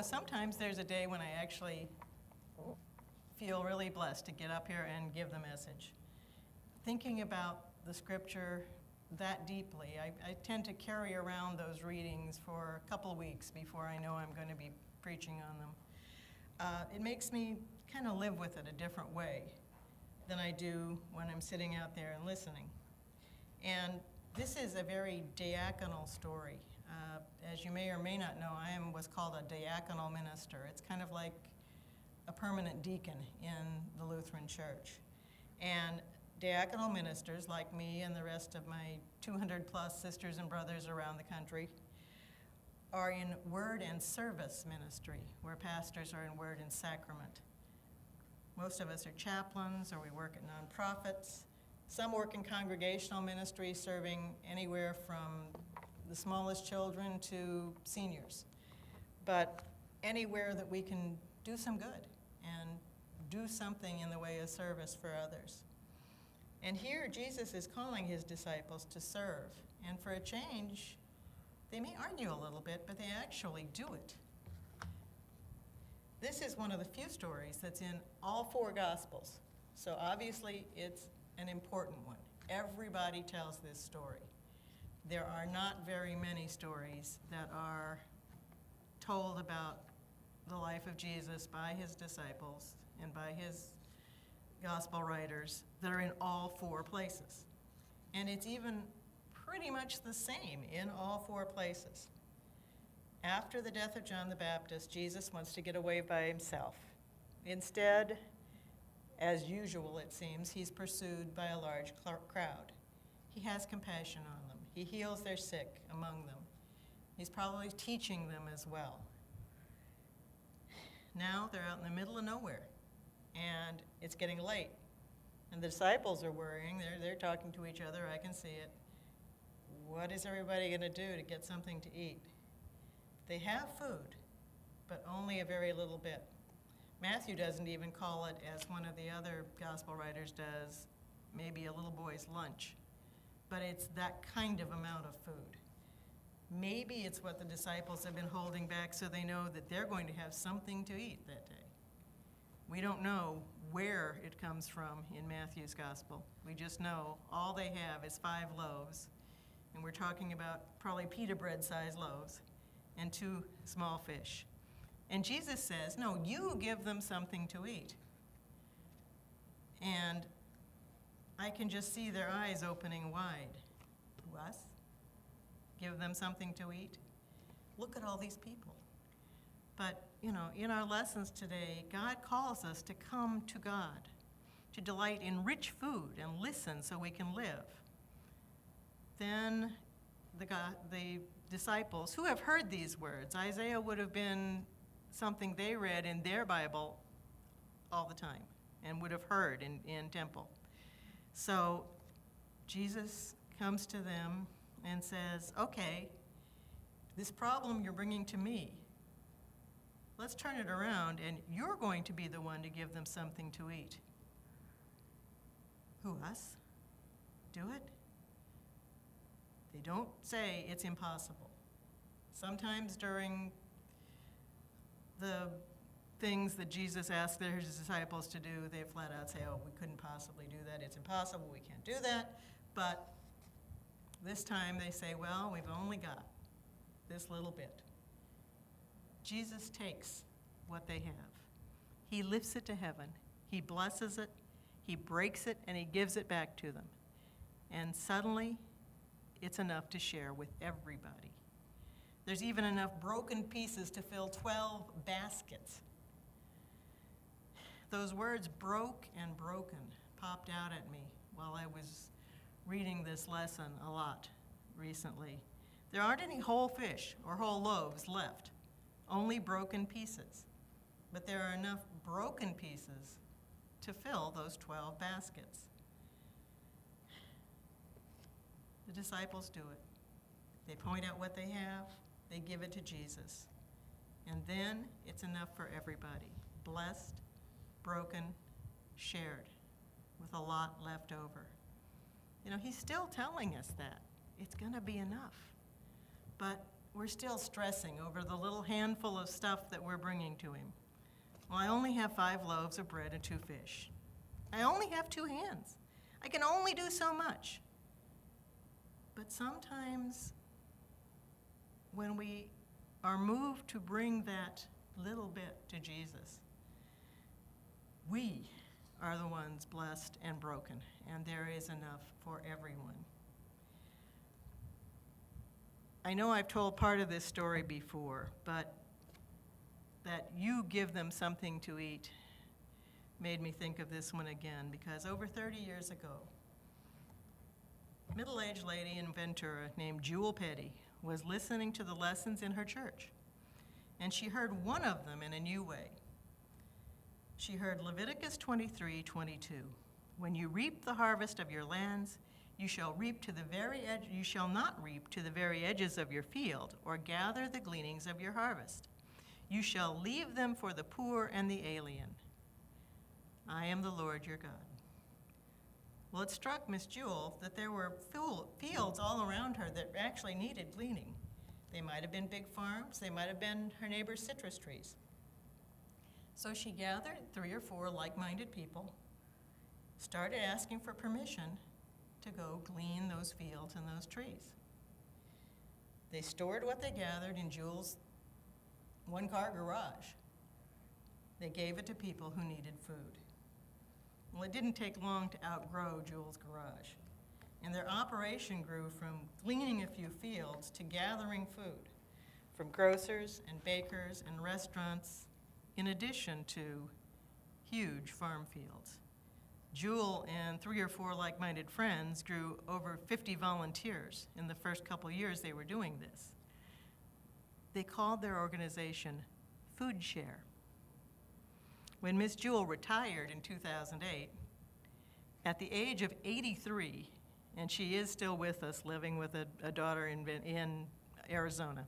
Sometimes there's a day when I actually feel really blessed to get up here and give the message. Thinking about the scripture that deeply, I tend to carry around those readings for a couple of weeks before I know I'm going to be preaching on them. It makes me kind of live with it a different way than I do when I'm sitting out there and listening. And this is a very diaconal story. As you may or may not know, I was called a diaconal minister. It's kind of like a permanent deacon in the Lutheran Church. And diaconal ministers, like me and the rest of my 200 plus sisters and brothers around the country, are in word and service ministry, where pastors are in word and sacrament. Most of us are chaplains, or we work at nonprofits. Some work in congregational ministry, serving anywhere from the smallest children to seniors. But anywhere that we can do some good and do something in the way of service for others. And here Jesus is calling his disciples to serve. And for a change, they may argue a little bit, but they actually do it. This is one of the few stories that's in all four Gospels. So obviously it's an important one. Everybody tells this story. There are not very many stories that are told about the life of Jesus by his disciples and by his gospel writers that are in all four places. And it's even pretty much the same in all four places. After the death of John the Baptist, Jesus wants to get away by himself. Instead, as usual it seems, he's pursued by a large crowd. He has compassion on them. He heals their sick among them. He's probably teaching them as well. Now they're out in the middle of nowhere, and it's getting late. And the disciples are worrying. They're talking to each other. I can see it. What is everybody going to do to get something to eat? They have food, but only a very little bit. Matthew doesn't even call it, as one of the other gospel writers does, maybe a little boy's lunch. But it's that kind of amount of food. Maybe it's what the disciples have been holding back so they know that they're going to have something to eat that day. We don't know where it comes from in Matthew's gospel. We just know all they have is 5 loaves, and we're talking about probably pita bread-sized loaves, and 2 small fish. And Jesus says, no, you give them something to eat. And I can just see their eyes opening wide. To us? Give them something to eat? Look at all these people. But, in our lessons today, God calls us to come to God, to delight in rich food and listen so we can live. Then the disciples, who have heard these words, Isaiah would have been something they read in their Bible all the time and would have heard in temple. So Jesus comes to them and says, okay, this problem you're bringing to me, let's turn it around, and you're going to be the one to give them something to eat. Who, us? Do it? They don't say it's impossible. Sometimes during the things that Jesus asked his disciples to do, they flat out say, oh, we couldn't possibly do that. It's impossible. We can't do that. But this time they say, well, we've only got this little bit. Jesus takes what they have. He lifts it to heaven. He blesses it. He breaks it, and he gives it back to them. And suddenly, it's enough to share with everybody. There's even enough broken pieces to fill 12 baskets. Those words broke and broken popped out at me while I was reading this lesson a lot recently. There aren't any whole fish or whole loaves left, only broken pieces. But there are enough broken pieces to fill those 12 baskets. The disciples do it. They point out what they have, they give it to Jesus. And then it's enough for everybody. Blessed, broken, shared, with a lot left over. He's still telling us that. It's going to be enough. But we're still stressing over the little handful of stuff that we're bringing to him. Well, I only have 5 loaves of bread and 2 fish. I only have 2 hands. I can only do so much. But sometimes when we are moved to bring that little bit to Jesus, we are the ones blessed and broken, and there is enough for everyone. I know I've told part of this story before, but that you give them something to eat made me think of this one again, because over 30 years ago, a middle-aged lady in Ventura named Jewel Petty was listening to the lessons in her church, and she heard one of them in a new way. She heard Leviticus 23:22. When you reap the harvest of your lands, you shall reap to the very edge. You shall not reap to the very edges of your field, or gather the gleanings of your harvest. You shall leave them for the poor and the alien. I am the Lord your God. Well, it struck Miss Jewel that there were fields all around her that actually needed gleaning. They might have been big farms. They might have been her neighbor's citrus trees. So she gathered 3 or 4 like-minded people, started asking for permission to go glean those fields and those trees. They stored what they gathered in Jewel's 1-car garage. They gave it to people who needed food. Well, it didn't take long to outgrow Jewel's garage, and their operation grew from gleaning a few fields to gathering food from grocers and bakers and restaurants, in addition to huge farm fields. Jewel and 3 or 4 like-minded friends grew over 50 volunteers in the first couple years they were doing this. They called their organization Food Share. When Miss Jewel retired in 2008, at the age of 83, and she is still with us, living with a daughter in Arizona,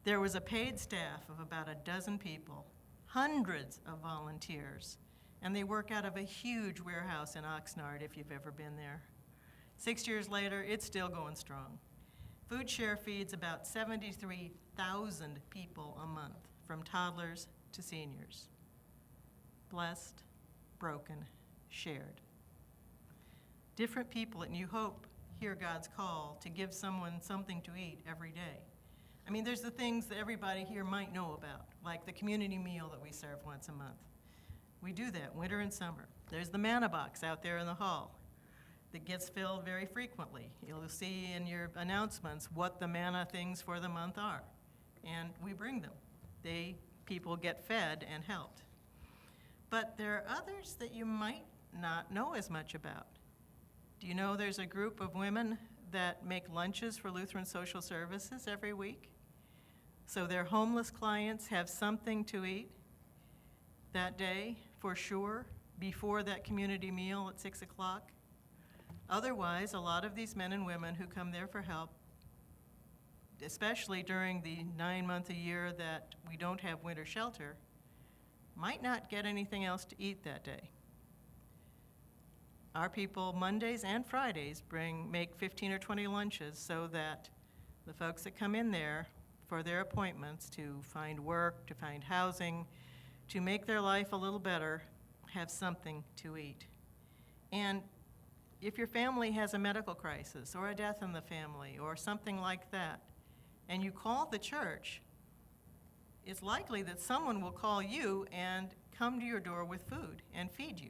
there was a paid staff of about 12 people, hundreds of volunteers, and they work out of a huge warehouse in Oxnard, if you've ever been there. 6 years later, it's still going strong. Food Share feeds about 73,000 people a month, from toddlers to seniors. Blessed, broken, shared. Different people at New Hope hear God's call to give someone something to eat every day. I mean, there's the things that everybody here might know about, like the community meal that we serve once a month. We do that winter and summer. There's the manna box out there in the hall that gets filled very frequently. You'll see in your announcements what the manna things for the month are, and we bring them. People get fed and helped. But there are others that you might not know as much about. Do you know there's a group of women that make lunches for Lutheran Social Services every week? So their homeless clients have something to eat that day, for sure, before that community meal at 6 o'clock. Otherwise, a lot of these men and women who come there for help, especially during the 9 months a year that we don't have winter shelter, might not get anything else to eat that day. Our people, Mondays and Fridays, make 15 or 20 lunches so that the folks that come in there for their appointments to find work, to find housing, to make their life a little better, have something to eat. And if your family has a medical crisis or a death in the family or something like that, and you call the church, it's likely that someone will call you and come to your door with food and feed you.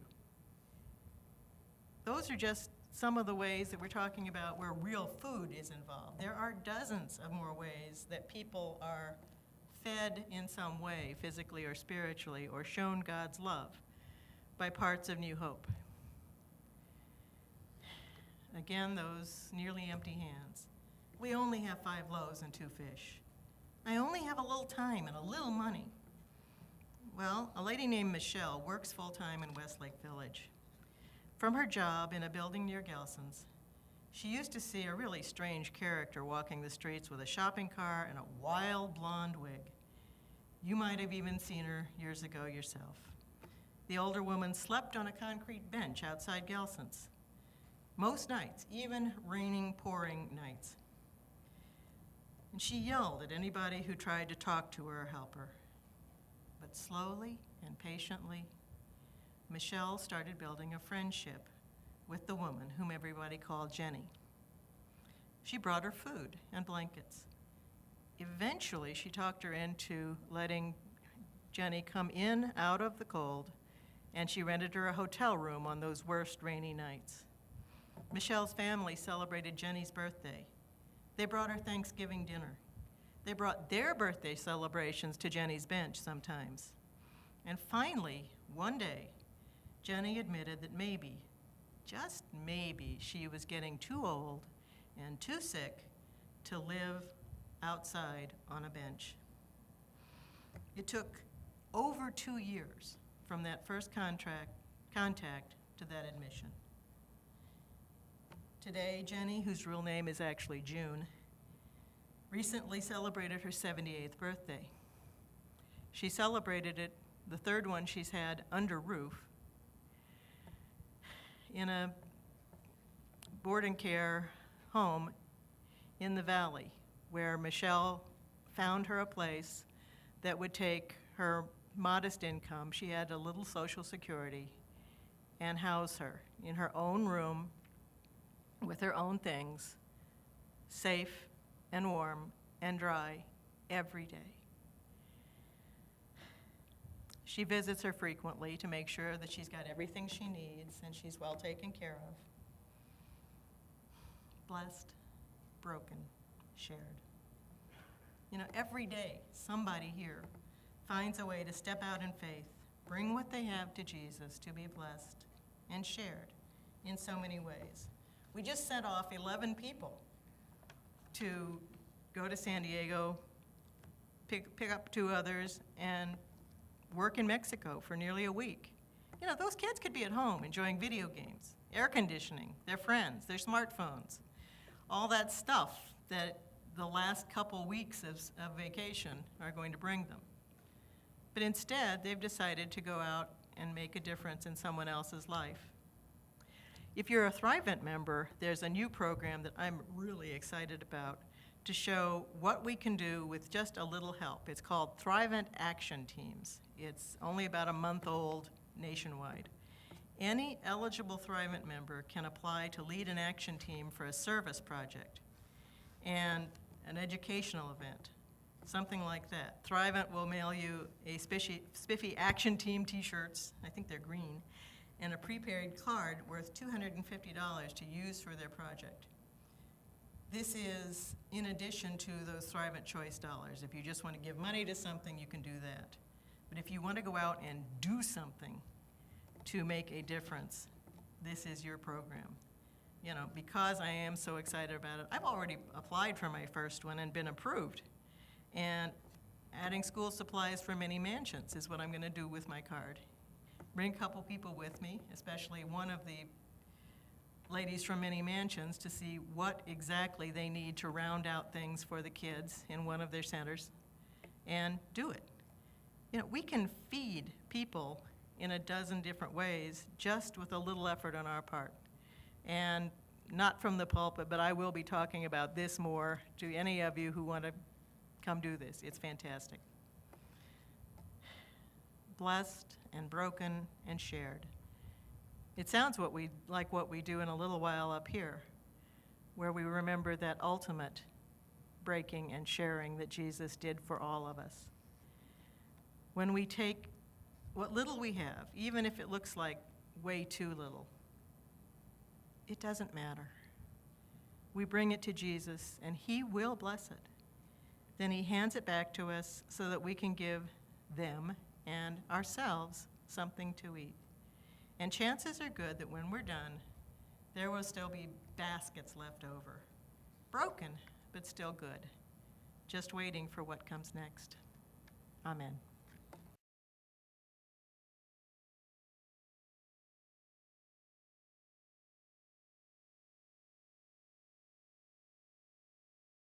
Those are just some of the ways that we're talking about where real food is involved. There are dozens of more ways that people are fed in some way, physically or spiritually, or shown God's love by parts of New Hope. Again, those nearly empty hands. We only have 5 loaves and 2 fish. I only have a little time and a little money. Well, a lady named Michelle works full-time in Westlake Village. From her job in a building near Gelson's, she used to see a really strange character walking the streets with a shopping cart and a wild blonde wig. You might have even seen her years ago yourself. The older woman slept on a concrete bench outside Gelson's. Most nights, even raining, pouring nights. And she yelled at anybody who tried to talk to her or help her. But slowly and patiently, Michelle started building a friendship with the woman whom everybody called Jenny. She brought her food and blankets. Eventually, she talked her into letting Jenny come in out of the cold, and she rented her a hotel room on those worst rainy nights. Michelle's family celebrated Jenny's birthday. They brought her Thanksgiving dinner. They brought their birthday celebrations to Jenny's bench sometimes. And finally, one day, Jenny admitted that maybe, just maybe, she was getting too old and too sick to live outside on a bench. It took over 2 years from that first contact to that admission. Today, Jenny, whose real name is actually June, recently celebrated her 78th birthday. She celebrated it, the third one she's had under roof, in a board and care home in the valley, where Michelle found her a place that would take her modest income, she had a little Social Security, and house her in her own room with her own things, safe and warm and dry every day. She visits her frequently to make sure that she's got everything she needs and she's well taken care of. Blessed, broken, shared. You know, every day, somebody here finds a way to step out in faith, bring what they have to Jesus to be blessed and shared in so many ways. We just sent off 11 people to go to San Diego, pick up 2 others, and work in Mexico for nearly a week. You know, those kids could be at home enjoying video games, air conditioning, their friends, their smartphones, all that stuff that the last couple weeks of vacation are going to bring them. But instead, they've decided to go out and make a difference in someone else's life. If you're a Thrivent member, there's a new program that I'm really excited about to show what we can do with just a little help. It's called Thrivent Action Teams. It's only about a month old nationwide. Any eligible Thrivent member can apply to lead an action team for a service project and an educational event, something like that. Thrivent will mail you a spiffy action team t-shirts, I think they're green, and a prepaid card worth $250 to use for their project. This is in addition to those Thrivent Choice dollars. If you just want to give money to something, you can do that. But if you want to go out and do something to make a difference, this is your program. You know, because I am so excited about it, I've already applied for my first one and been approved. And adding school supplies for many mansions is what I'm going to do with my card. Bring a couple people with me, especially one of the ladies from Many Mansions, to see what exactly they need to round out things for the kids in one of their centers, and do it. You know, we can feed people in a dozen different ways just with a little effort on our part. And not from the pulpit, but I will be talking about this more to any of you who want to come do this. It's fantastic. Blessed and broken and shared. It sounds like what we do in a little while up here, where we remember that ultimate breaking and sharing that Jesus did for all of us. When we take what little we have, even if it looks like way too little, it doesn't matter. We bring it to Jesus, and He will bless it. Then He hands it back to us so that we can give them and ourselves something to eat. And chances are good that when we're done, there will still be baskets left over. Broken, but still good. Just waiting for what comes next. Amen.